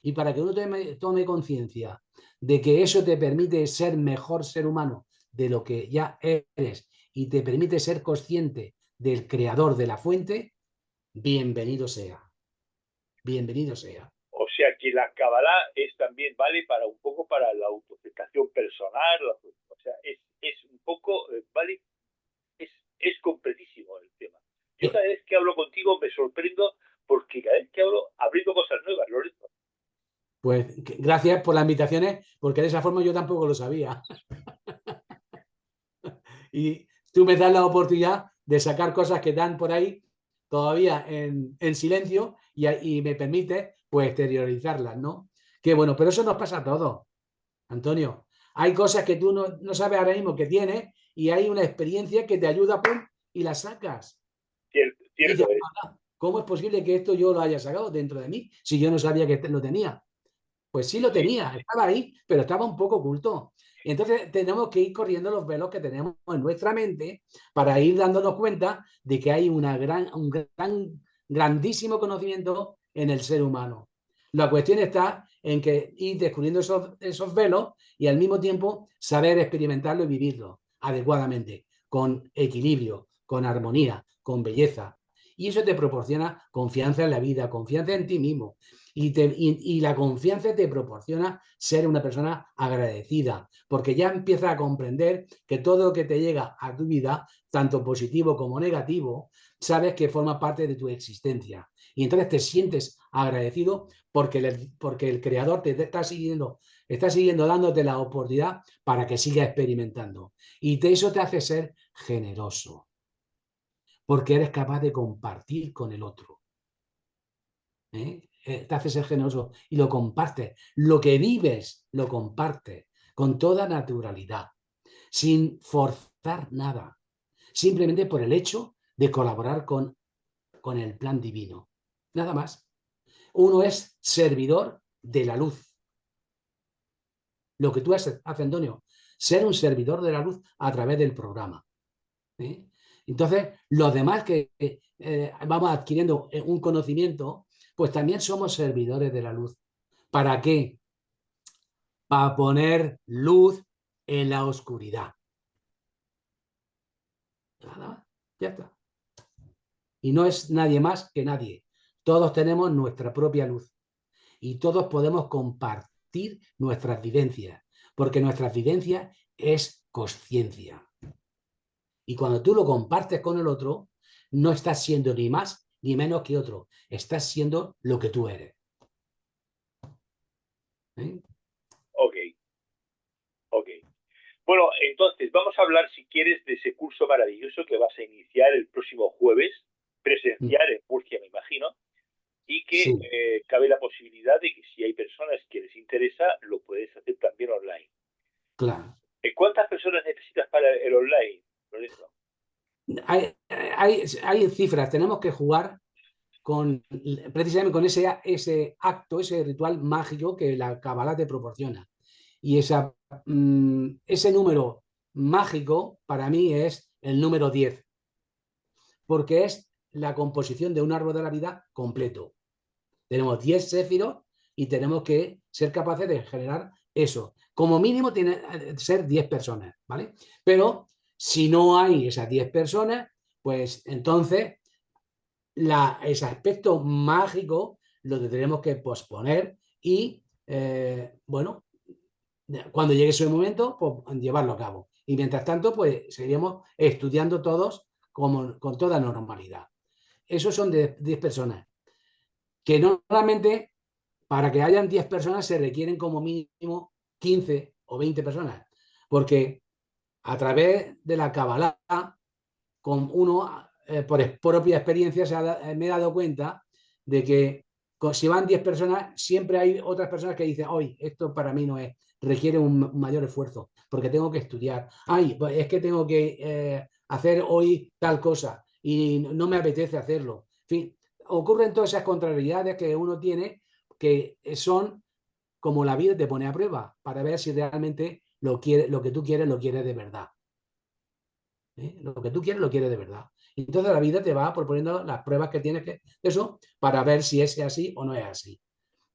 y para que uno tome conciencia de que eso te permite ser mejor ser humano de lo que ya eres y te permite ser consciente del creador de la fuente, bienvenido sea. Bienvenido sea. O sea que la Kabbalah también vale para un poco para la autoaceptación personal. O sea, es un poco, vale, es completísimo el tema. Yo cada vez que hablo contigo me sorprendo porque cada vez que hablo abriendo cosas nuevas, Lorenzo. Pues gracias por las invitaciones, porque de esa forma yo tampoco lo sabía. Y tú me das la oportunidad de sacar cosas que dan por ahí todavía en silencio y me permite pues exteriorizarlas, ¿no? Qué bueno, pero eso nos pasa a todos, Antonio. Hay cosas que tú no sabes ahora mismo que tienes y hay una experiencia que te ayuda pum, y la sacas. Y dices, Cierto es. ¿cómo es posible que esto yo lo haya sacado dentro de mí si yo no sabía que lo tenía? Pues sí lo tenía, estaba ahí, pero estaba un poco oculto. Entonces tenemos que ir corriendo los velos que tenemos en nuestra mente para ir dándonos cuenta de que hay un grandísimo conocimiento en el ser humano. La cuestión está en que ir descubriendo esos velos y al mismo tiempo saber experimentarlo y vivirlo adecuadamente, con equilibrio, con armonía, con belleza. Y eso te proporciona confianza en la vida, confianza en ti mismo. Y la confianza te proporciona ser una persona agradecida, porque ya empiezas a comprender que todo lo que te llega a tu vida, tanto positivo como negativo, sabes que forma parte de tu existencia. Y entonces te sientes agradecido porque el creador te está siguiendo dándote la oportunidad para que sigas experimentando. Y eso te hace ser generoso, porque eres capaz de compartir con el otro. Te hace ser generoso y lo compartes. Lo que vives, lo compartes con toda naturalidad, sin forzar nada, simplemente por el hecho de colaborar con el plan divino. Nada más. Uno es servidor de la luz. Lo que tú haces, Antonio, ser un servidor de la luz a través del programa. Entonces, los demás que vamos adquiriendo un conocimiento, pues también somos servidores de la luz. ¿Para qué? Para poner luz en la oscuridad. Nada, ya está. Y no es nadie más que nadie. Todos tenemos nuestra propia luz y todos podemos compartir nuestras vivencias, porque nuestras vivencias es consciencia. Y cuando tú lo compartes con el otro, no estás siendo ni más ni menos que otro. Estás siendo lo que tú eres. Ok. Bueno, entonces vamos a hablar, si quieres, de ese curso maravilloso que vas a iniciar el próximo jueves, presencial en Murcia, me imagino, y que Sí. Cabe la posibilidad de que si hay personas que les interesa, lo puedes hacer también online. Claro. ¿Cuántas personas necesitas para el online, Lorenzo? Hay cifras, tenemos que jugar precisamente con ese acto, ese ritual mágico que la Kabbalah te proporciona. Y ese número mágico para mí es el número 10, porque es la composición de un árbol de la vida completo. Tenemos 10 séfiros y tenemos que ser capaces de generar eso. Como mínimo tiene que ser 10 personas, ¿vale? Pero si no hay esas 10 personas, pues entonces ese aspecto mágico lo tendremos que posponer y, bueno, cuando llegue ese momento, pues llevarlo a cabo. Y mientras tanto, pues seguiremos estudiando todos con toda normalidad. Esos son de 10 personas. Que normalmente, para que hayan 10 personas, se requieren como mínimo 15 o 20 personas. Porque a través de la Kabbalah, con uno, por propia experiencia, me he dado cuenta de que si van 10 personas, siempre hay otras personas que dicen, hoy esto para mí no es, requiere un mayor esfuerzo, porque tengo que estudiar. Ay, pues es que tengo que hacer hoy tal cosa y no me apetece hacerlo. En fin, ocurren todas esas contrariedades que uno tiene que son como la vida te pone a prueba para ver si realmente lo que tú quieres lo quieres de verdad. Lo que tú quieres lo quieres de verdad. Entonces la vida te va proponiendo las pruebas que tienes que eso para ver si es así o no es así.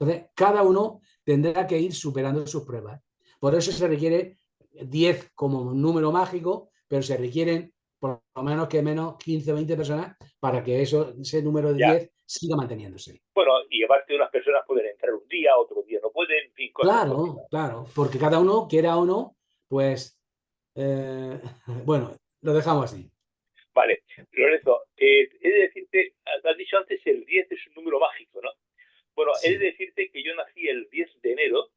Entonces, cada uno tendrá que ir superando sus pruebas. Por eso se requiere 10 como un número mágico, pero se requieren por lo menos 15 o 20 personas para que ese número de 10 siga manteniéndose. Bueno, y aparte unas personas pueden entrar un día, otro día no pueden, en fin, cosas. Claro, porque cada uno, quiera o no, pues, bueno, lo dejamos así. Vale, Lorenzo, he de decirte, has dicho antes el 10 es un número mágico, ¿no? Bueno, he de Sí. decirte que yo nací el 10 de enero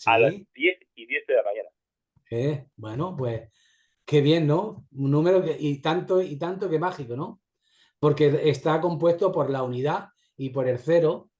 a las Sí. 10:10 de la mañana. Bueno, pues qué bien, ¿no? Un número y tanto que mágico, ¿no? Porque está compuesto por la unidad y por el cero.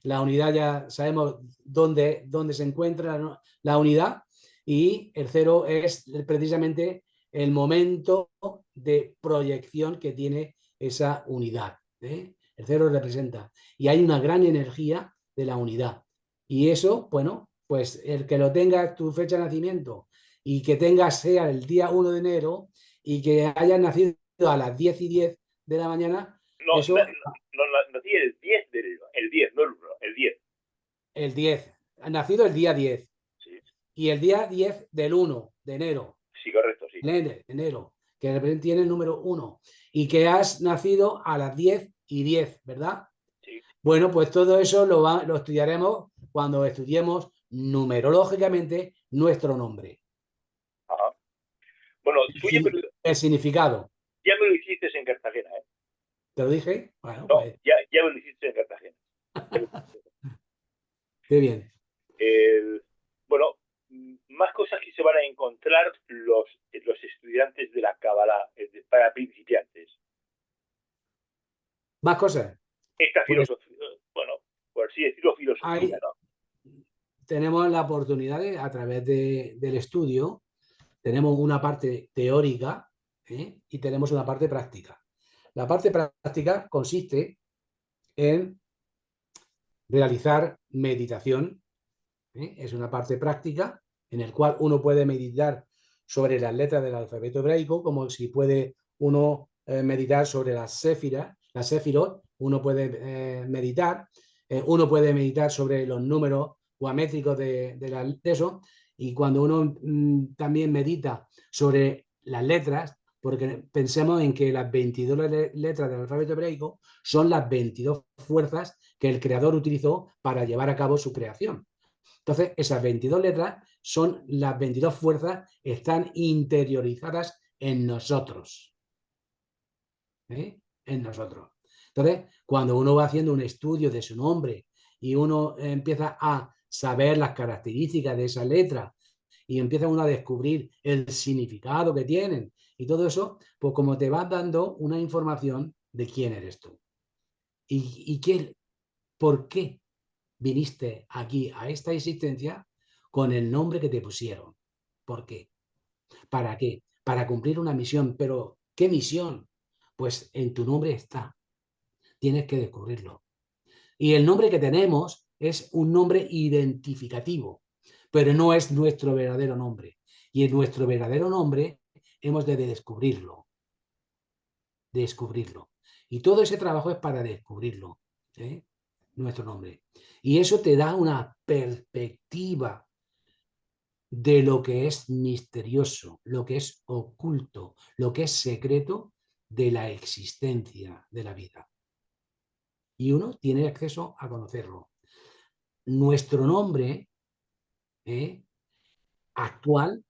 La unidad ya sabemos dónde se encuentra la unidad y el cero es precisamente el momento de proyección que tiene esa unidad. El cero representa. Y hay una gran energía de la unidad. Y eso, bueno, pues el que lo tenga tu fecha de nacimiento y que tengas sea el día 1 de enero y que hayas nacido a las 10:10 de la mañana, No, no, eso, nací el 10 de enero, el 10, no el 1, el 10. el 10, has nacido el día 10 Sí, y el día 10 del 1 de enero, sí, correcto, sí. enero, que tiene el número 1 y que has nacido a las 10:10, ¿verdad? Sí. Bueno, pues todo eso lo estudiaremos cuando estudiemos numerológicamente nuestro nombre. Ajá. Bueno, tú El significado. ya me lo hiciste en Cartagena, ¿eh? ¿Te lo dije? Bueno, No, pues ya me lo hiciste en Cartagena. qué bien. El, bueno, más cosas que se van a encontrar los estudiantes de la Cábala para principiantes. Más cosas. Esta Pues filosofía, bueno, por así decirlo, filosofía, ahí ¿no? tenemos la oportunidad de, a través del estudio, tenemos una parte teórica, y tenemos una parte práctica. La parte práctica consiste en realizar meditación. Es una parte práctica en el cual uno puede meditar sobre las letras del alfabeto hebraico, como si puede uno meditar sobre las sefirot, uno puede meditar, uno puede meditar sobre los números guamétricos de eso, y cuando uno también medita sobre las letras, porque pensemos en que las 22 letras del alfabeto hebraico son las 22 fuerzas que el creador utilizó para llevar a cabo su creación. Entonces, esas 22 letras son las 22 fuerzas, están interiorizadas en nosotros. En nosotros. Entonces, cuando uno va haciendo un estudio de su nombre y uno empieza a saber las características de esa letra y empieza uno a descubrir el significado que tienen y todo eso, pues como te vas dando una información de quién eres tú y por qué viniste aquí a esta existencia con el nombre que te pusieron. ¿Por qué? ¿Para qué? Para cumplir una misión. Pero, ¿qué misión? Pues en tu nombre está. Tienes que descubrirlo. Y el nombre que tenemos es un nombre identificativo, pero no es nuestro verdadero nombre. Y en nuestro verdadero nombre hemos de descubrirlo. Descubrirlo. Y todo ese trabajo es para descubrirlo. Nuestro nombre. Y eso te da una perspectiva de lo que es misterioso, lo que es oculto, lo que es secreto de la existencia de la vida. Y uno tiene acceso a conocerlo. Nuestro nombre actual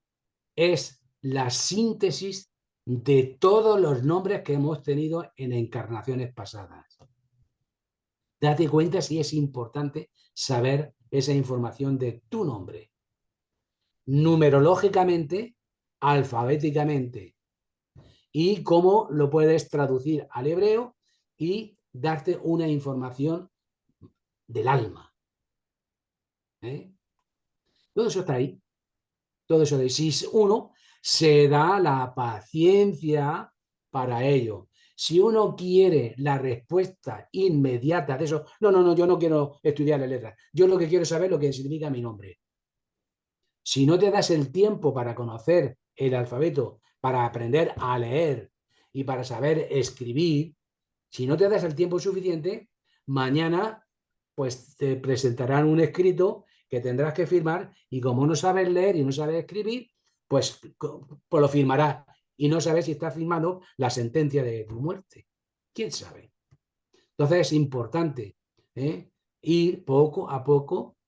es la síntesis de todos los nombres que hemos tenido en encarnaciones pasadas. Date cuenta si es importante saber esa información de tu nombre. Numerológicamente, alfabéticamente, y cómo lo puedes traducir al hebreo y darte una información del alma. Todo eso está ahí. Todo eso de si uno se da la paciencia para ello. Si uno quiere la respuesta inmediata de eso, no, yo no quiero estudiar las letras. Yo lo que quiero es saber lo que significa mi nombre. Si no te das el tiempo para conocer el alfabeto, para aprender a leer y para saber escribir, si no te das el tiempo suficiente, mañana pues te presentarán un escrito que tendrás que firmar y como no sabes leer y no sabes escribir, pues lo firmarás y no sabes si estás firmando la sentencia de tu muerte. ¿Quién sabe? Entonces es importante ir poco a poco,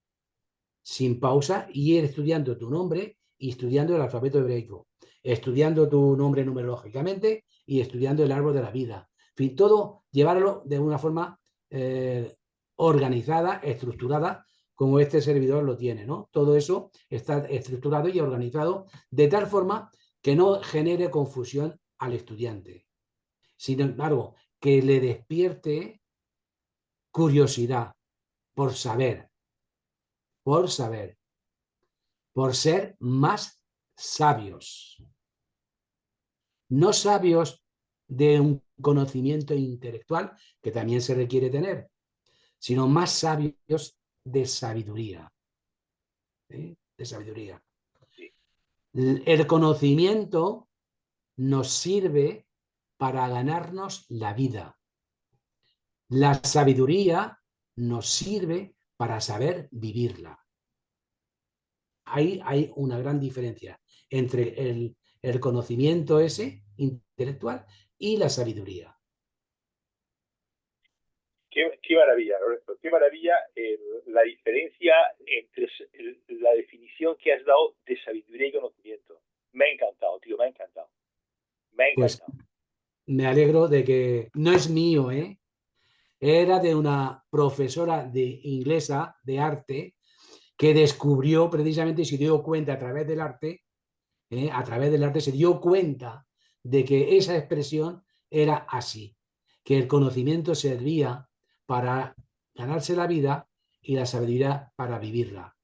sin pausa, y ir estudiando tu nombre y estudiando el alfabeto hebraico, estudiando tu nombre numerológicamente y estudiando el árbol de la vida. En fin, todo llevarlo de una forma organizada, estructurada, como este servidor lo tiene, ¿no? Todo eso está estructurado y organizado de tal forma que no genere confusión al estudiante. Sin embargo, que le despierte curiosidad por saber, por saber, por ser más sabios. No sabios de un conocimiento intelectual, que también se requiere tener, sino más sabios de sabiduría. De sabiduría. Sí. El conocimiento nos sirve para ganarnos la vida. La sabiduría nos sirve para saber vivirla. Ahí hay una gran diferencia entre el conocimiento ese intelectual y la sabiduría. Qué maravilla, Lorenzo, qué maravilla la diferencia entre la definición que has dado de sabiduría y conocimiento. Me ha encantado, tío, me ha encantado. Me ha Pues encantado. me alegro de que no es mío, ¿eh? Era de una profesora de inglesa de arte que descubrió precisamente y se dio cuenta a través del arte se dio cuenta de que esa expresión era así, que el conocimiento servía para ganarse la vida y la sabiduría para vivirla.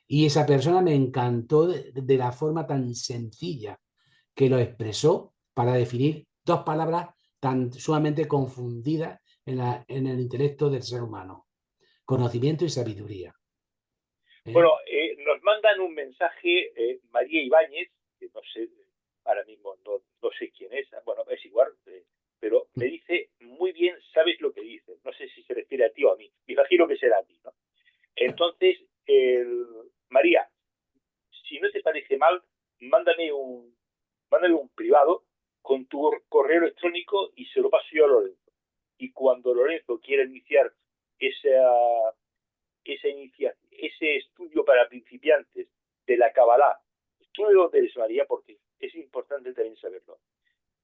Y esa persona me encantó de la forma tan sencilla que lo expresó para definir dos palabras tan sumamente confundidas en el intelecto del ser humano: conocimiento y sabiduría. Bueno, nos mandan un mensaje María Ibáñez, que no sé, ahora mismo no sé quién es, bueno, es igual, pero me dice, muy bien, sabes lo que dices. No sé si se refiere a ti o a mí. Me imagino que será a ti, ¿no? Entonces, María, si no te parece mal, mándame un privado con tu correo electrónico y se lo paso yo a Lorenzo. Y cuando Lorenzo quiera iniciar ese estudio para principiantes de la Kabbalah, ¿tú de dónde eres, María? Porque es importante también saberlo.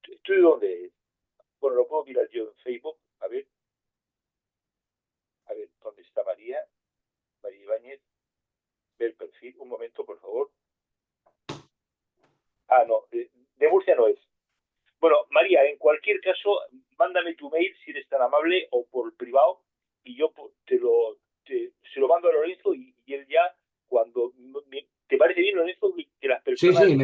¿Tú de dónde eres? Bueno, lo puedo mirar yo en Facebook. A ver, ¿dónde está María? María Ibáñez. Ver perfil. Un momento, por favor. Ah, no, de Murcia no es. Bueno, María, en cualquier caso, mándame tu mail si eres tan amable o por privado y yo se lo mando a Lorenzo y él ya, cuando... ¿Te parece bien, Lorenzo, que las Sí, personas sí,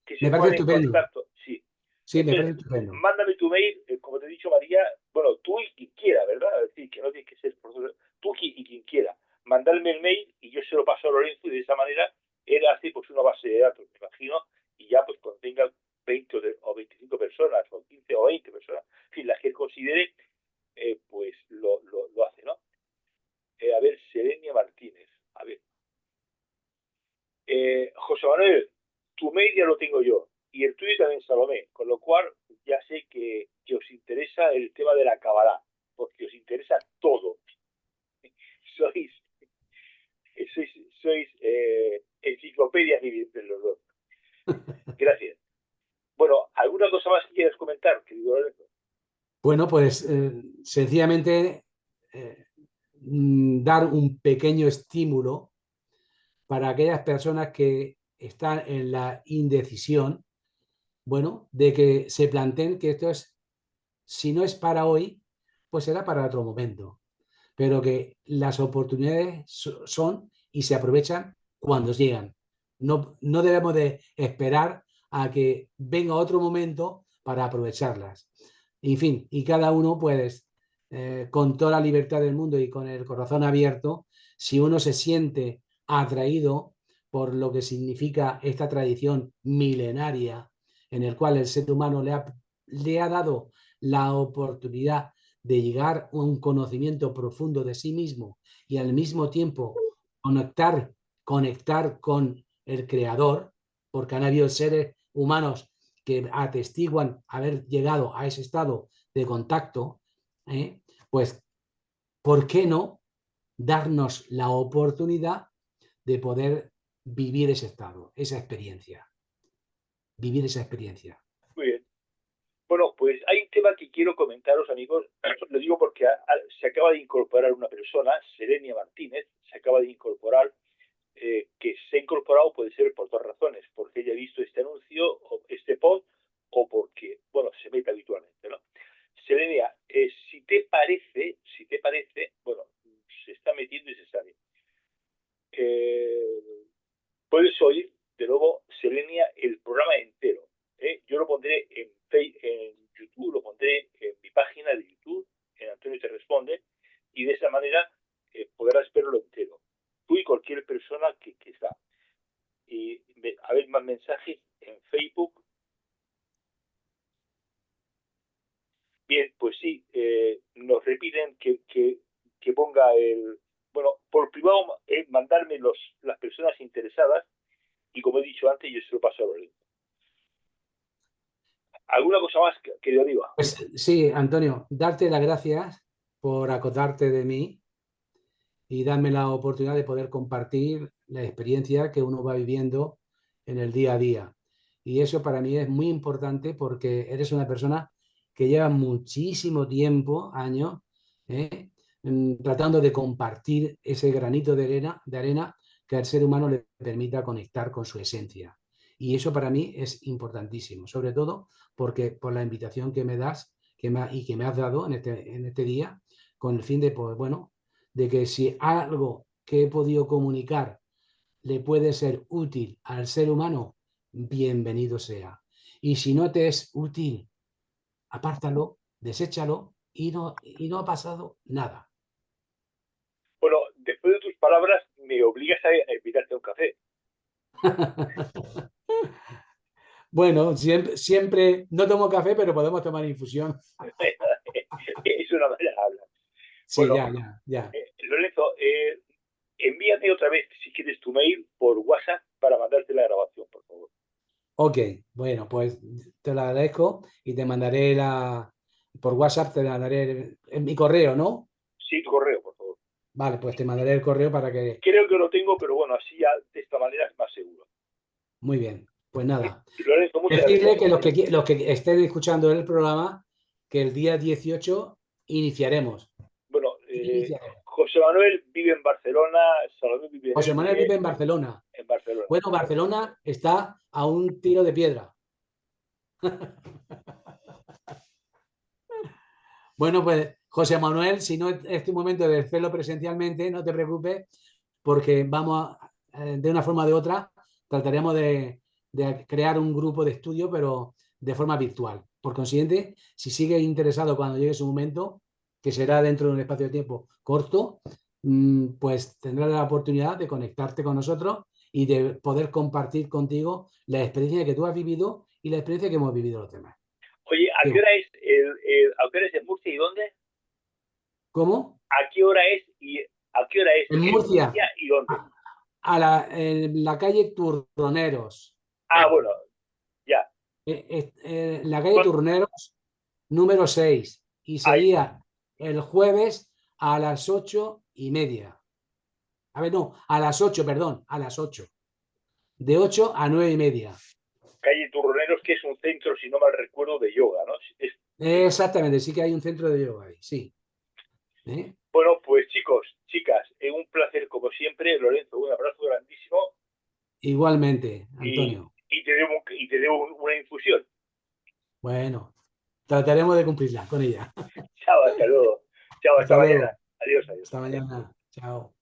que se me parece pongan en estupendo. contacto? Sí. Sí, me parece Entonces, estupendo. mándame tu mail, como te he dicho, María, bueno, tú y quien quiera, ¿verdad? Es decir, que no tienes que ser profesor, tú y quien quiera. Mandarme el mail y yo se lo paso a Lorenzo y de esa manera él hace pues una base de datos, me imagino, y ya pues cuando tenga 20 o 25 personas, o 15 o 20 personas, en fin, las que considere, pues lo hace, ¿no? A ver, Serenia Martínez, a ver. José Manuel, tu mail ya lo tengo yo, y el tuyo también, Salomé, con lo cual ya sé que os interesa el tema de la Kabbalah, porque os interesa todo. sois sois enciclopedias vivientes los dos. Gracias. Bueno, ¿alguna cosa más que quieras comentar, querido Lorenzo? Bueno, pues sencillamente dar un pequeño estímulo para aquellas personas que están en la indecisión, bueno, de que se planteen que esto es, si no es para hoy, pues será para otro momento, pero que las oportunidades son y se aprovechan cuando llegan. No debemos de esperar a que venga otro momento para aprovecharlas. En fin, y cada uno, pues, con toda la libertad del mundo y con el corazón abierto, si uno se siente atraído por lo que significa esta tradición milenaria en el cual el ser humano le ha dado la oportunidad de llegar a un conocimiento profundo de sí mismo y al mismo tiempo conectar con el creador, porque han habido seres humanos que atestiguan haber llegado a ese estado de contacto, pues, ¿por qué no darnos la oportunidad de poder vivir ese estado, esa experiencia? Vivir esa experiencia. Muy bien. Bueno, pues hay un tema que quiero comentaros, amigos. Lo digo porque se acaba de incorporar una persona, Serenia Martínez, se acaba de incorporar, que se ha incorporado puede ser por dos razones, porque ella ha visto este anuncio, o este post, o porque, bueno, se mete habitualmente, ¿no? Serenia, si te parece, bueno, se está metiendo y se sale. Puedes oír, de nuevo, Selenia, el programa entero. Yo lo pondré en YouTube, lo pondré en mi página de YouTube, en Antonio Te Responde, y de esa manera podrás verlo entero. Bien, pues sí, nos repiten que ponga el... Bueno, por privado mandarme las personas interesadas y como he dicho antes, yo se lo paso a Lorenzo. ¿Alguna cosa más que yo diga? Pues sí, Antonio, darte las gracias por acordarte de mí y darme la oportunidad de poder compartir la experiencia que uno va viviendo en el día a día. Y eso para mí es muy importante porque eres una persona que lleva muchísimo tiempo, años, tratando de compartir ese granito de arena que al ser humano le permita conectar con su esencia. Y eso para mí es importantísimo, sobre todo porque por la invitación que me das y que me has dado en este día, con el fin de, pues, bueno, de que si algo que he podido comunicar le puede ser útil al ser humano, bienvenido sea. Y si no te es útil, apártalo, deséchalo y no ha pasado nada. Bueno, después de tus palabras, me obligas a invitarte a un café. Bueno, siempre no tomo café, pero podemos tomar infusión. Es una manera de hablar. Sí, Bueno, ya. Lorenzo, envíame otra vez, si quieres, tu mail por WhatsApp para mandarte la grabación, por favor. Ok, bueno, pues te lo agradezco y te mandaré por WhatsApp, te la daré en mi correo, ¿no? Sí, tu correo, por favor. Vale, pues te mandaré el correo para que... Creo que lo tengo, pero bueno, así ya de esta manera es más seguro. Muy bien, pues nada. Lorenzo, muchas Decirle gracias. que los que estén escuchando el programa, que el día 18 iniciaremos. Bueno, Iniciaremos. José Manuel vive en Barcelona, Salomé vive José Manuel vive en Barcelona. en Barcelona. Bueno, Barcelona está a un tiro de piedra. Bueno, pues José Manuel, si no es este momento de hacerlo presencialmente, no te preocupes, porque de una forma o de otra, trataremos de crear un grupo de estudio, pero de forma virtual. Por consiguiente, si sigues interesado cuando llegue su momento, que será dentro de un espacio de tiempo corto, pues tendrás la oportunidad de conectarte con nosotros y de poder compartir contigo la experiencia que tú has vivido y la experiencia que hemos vivido los demás. Oye, ¿a qué hora es a qué hora es en Murcia y dónde? ¿Cómo? ¿A qué hora es En en Murcia, Murcia y dónde? en la calle Turroneros. Ah, bueno, ya. La calle Turroneros, número 6. Y Ahí, sería el jueves a las 8:30. A ver, no, a las 8, perdón, a las 8. De 8 a 9:30. calle Turroneros, que es un centro, si no mal recuerdo, de yoga, ¿no? Exactamente, sí que hay un centro de yoga ahí, sí. Bueno, pues chicos, chicas, un placer como siempre. Lorenzo, un abrazo grandísimo Igualmente, y, Antonio. y te debo una infusión. Bueno, trataremos de cumplirla con ella. Chao, hasta luego. Chao, hasta Hasta mañana. luego. Adiós, adiós. Hasta mañana. Chao.